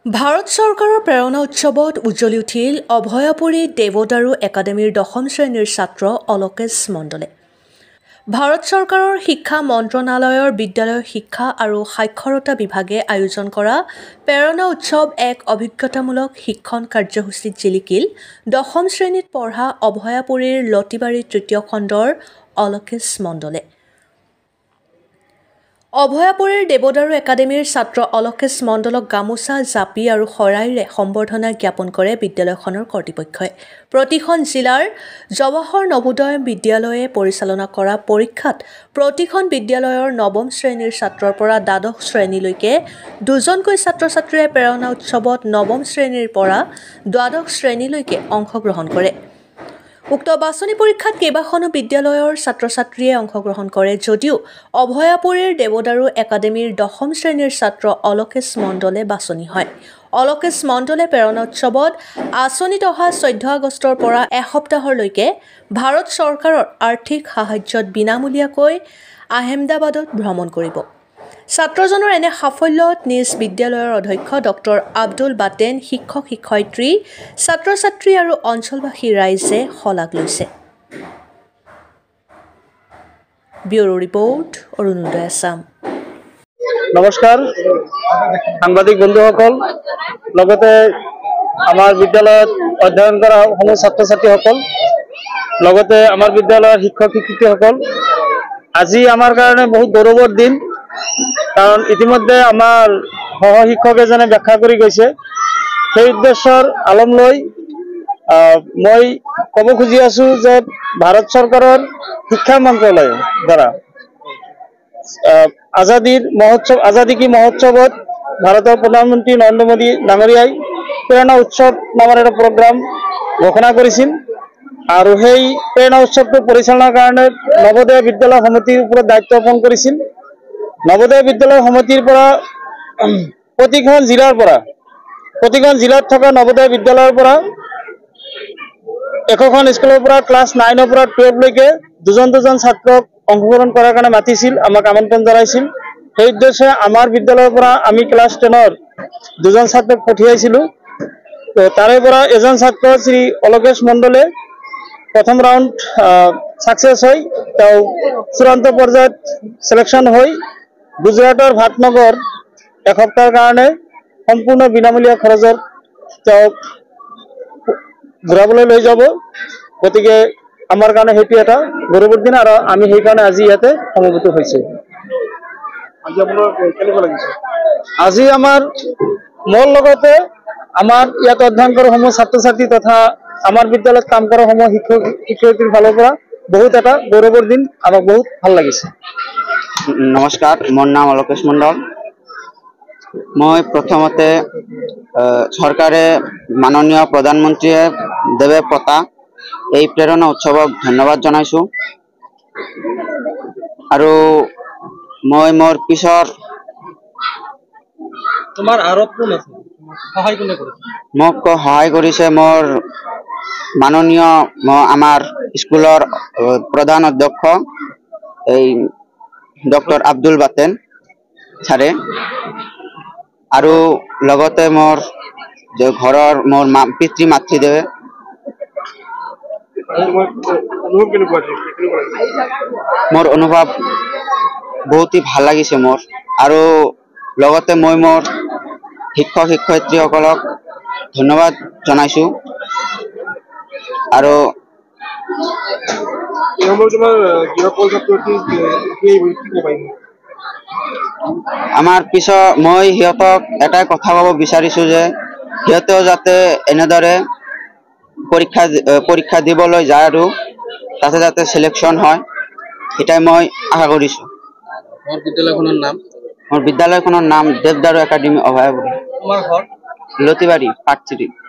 ভাৰত চৰকাৰৰ প্ৰেৰণা উৎসৱত উজ্জ্বলি উঠিল অভয়াপুৰী দেৱদাৰু একাডেমীৰ ১০ম শ্ৰেণীৰ ছাত্ৰ অলোকেশ মণ্ডলে। ভাৰত চৰকাৰৰ শিক্ষা মন্ত্ৰণালয়ৰ বিদ্যালয় শিক্ষা আৰু সাক্ষৰতা বিভাগে আয়োজন কৰা প্ৰেৰণা উৎসৱ এক অভিজ্ঞতামূলক শিক্ষণ কাৰ্যসূচীত জিলিকিল ১০ম শ্ৰেণীত পঢ়া অভয়াপুৰীৰ লতিবাৰী তৃতীয় খণ্ডৰ অলোকেশ মণ্ডলে। অভয়াপুৰীৰ দেৱদাৰু একাডেমীৰ ছাত্ৰ অলোকেশ মণ্ডলক গামোচা জাপি আৰু শৰাইৰে সম্বৰ্ধনা জ্ঞাপন কৰে বিদ্যালয়খনৰ কৰ্তৃপক্ষই। প্ৰতিখন জিলাৰ জৱাহৰ নৱোদয় বিদ্যালয়ে পৰিচালনা কৰা পৰীক্ষাত প্ৰতিখন বিদ্যালয়ৰ ৯ম শ্ৰেণীৰ ছাত্ৰৰ পৰা দ্বাদশ শ্ৰেণীলৈকে দুজনকৈ ছাত্ৰ-ছাত্ৰীয়ে প্ৰেৰণা উৎসৱত ৯ম শ্ৰেণীৰ পৰা দ্বাদশ শ্ৰেণীলৈকে অংশগ্ৰহণ কৰে। উক্ত বাছনি পৰীক্ষাত কেইবাখনো বিদ্যালয়ৰ ছাত্ৰ-ছাত্ৰীয়ে অংশগ্ৰহণ কৰে যদিও অভয়াপুৰীৰ দেৱদাৰু একাডেমীৰ ১০ম শ্ৰেণীৰ ছাত্ৰ অলোকেশ মণ্ডলে বাছনি হয়। অলোকেশ মণ্ডলে প্ৰেৰণা উৎসৱত আঁচনিত অহা ১৪ আগষ্টৰ পৰা এসপ্তাহলৈকে ভাৰত চৰকাৰৰ আৰ্থিক সাহায্যত বিনামূলীয়াকৈ আহমেদাবাদত ভ্ৰমণ কৰিব। ছাত্ৰজনৰ এনে সাফল্যত নিজ বিদ্যালয়ৰ অধ্যক্ষ ডক্টৰ আব্দুল বাটেন, শিক্ষক-শিক্ষয়িত্ৰী, ছাত্ৰ-ছাত্ৰী আৰু অঞ্চলবাসী ৰাইজে শলাগ লৈছে। Bureau report, Arunodoy Assam. নমস্কাৰ সাংবাদিক বন্ধুসকল, লগতে আমাৰ বিদ্যালয়ত অধ্যয়ন কৰা সমূহ ছাত্ৰ-ছাত্ৰীসকল, লগতে আমাৰ বিদ্যালয়ৰ শিক্ষক-শিক্ষয়িত্ৰীসকল, আজি আমাৰ কাৰণে বহুত গৌৰৱৰ দিন। কাৰণ ইতিমধ্যে আমাৰ সহশিক্ষক এজনে ব্যাখ্যা কৰি গৈছে। সেই উদ্দেশ্যৰ আলম লৈ মই ক'ব খুজি আছো যে ভাৰত চৰকাৰৰ শিক্ষা মন্ত্ৰালয়ৰ দ্বাৰা আজাদী কি মহোৎসৱত ভাৰতৰ প্ৰধানমন্ত্ৰী নৰেন্দ্ৰ মোদী ডাঙৰীয়াই প্ৰেৰণা উৎসৱ নামৰ এটা প্ৰগ্ৰাম ঘোষণা কৰিছিল আৰু সেই প্ৰেৰণা উৎসৱটো পৰিচালনাৰ কাৰণে নৱোদয় বিদ্যালয় সমিতিৰ ওপৰত দায়িত্ব অৰ্পণ কৰিছিল। নৱোদয় বিদ্যালয় সমিতিৰ পৰা প্ৰতিখন জিলাত থকা নৱোদয় বিদ্যালয়ৰ পৰা একোখন স্কুলৰ পৰা ক্লাছ 9ৰ পৰা 12 লৈকে দুজন ছাত্ৰক অংশগ্ৰহণ কৰাৰ কাৰণে মাতিছিল, আমাক আমন্ত্ৰণ জনাইছিল। সেই উদ্দেশ্যে আমাৰ বিদ্যালয়ৰ পৰা আমি ক্লাছ 10ৰ দুজন ছাত্ৰক পঠিয়াইছিলোঁ। তো তাৰে পৰা এজন ছাত্ৰ শ্ৰী অলোকেশ মণ্ডলে প্ৰথম ৰাউণ্ড ছাকচেছ হৈ তেওঁ চূড়ান্ত পৰ্যায়ত চিলেকশ্যন হৈ গুজৰাটৰ ভাটনগৰ এসপ্তাহৰ কাৰণে সম্পূৰ্ণ বিনামূলীয়া খৰচত তেওঁক ঘূৰাবলৈ লৈ যাব। গতিকে আমাৰ কাৰণে সেইটো এটা গৌৰৱৰ দিন আৰু আমি সেইকাৰণে আজি ইয়াতে সমবেত হৈছোঁ। আজি আমাৰ মোৰ লগতে আমাৰ ইয়াত অধ্যয়ন কৰা সমূহ ছাত্ৰ-ছাত্ৰী তথা আমাৰ বিদ্যালয়ত কাম কৰা সমূহ শিক্ষক-শিক্ষয়িত্ৰীৰ ফালৰ পৰা বহুত এটা গৌৰৱৰ দিন, আমাক বহুত ভাল লাগিছে। নমস্কাৰ, মোৰ নাম অলোকেশ মণ্ডল। মই প্ৰথমতে চৰকাৰে মাননীয় প্ৰধানমন্ত্ৰীয়ে দেৱে পতা এই প্ৰেৰণা উৎসৱক ধন্যবাদ জনাইছোঁ আৰু মই মোৰ পিছৰ মোক সহায় কৰিছে মোৰ মাননীয় আমাৰ স্কুলৰ প্ৰধান অধ্যক্ষ এই ডক্টৰ আব্দুল বাটেন ছাৰে আৰু লগতে মোৰ ঘৰৰ মোৰ পিতৃ-মাতৃদেৱে। মোৰ অনুভৱ বহুতেই ভাল লাগিছে মোৰ, আৰু লগতে মই মোৰ শিক্ষক-শিক্ষয়িত্ৰীসকলক ধন্যবাদ জনাইছোঁ আৰু আমাৰ পিছত মই সিহঁতক এটাই কথা ক'ব বিচাৰিছোঁ যে সিহঁতেও যাতে এনেদৰে পৰীক্ষা দিবলৈ যায় আৰু তাতে যাতে চিলেকশ্যন হয়, এটাই মই আশা কৰিছোঁ। মোৰ বিদ্যালয়খনৰ নাম দেৱদাৰু একাডেমী অভয়াপুৰী, লতিবাৰী পাৰ্ট 3।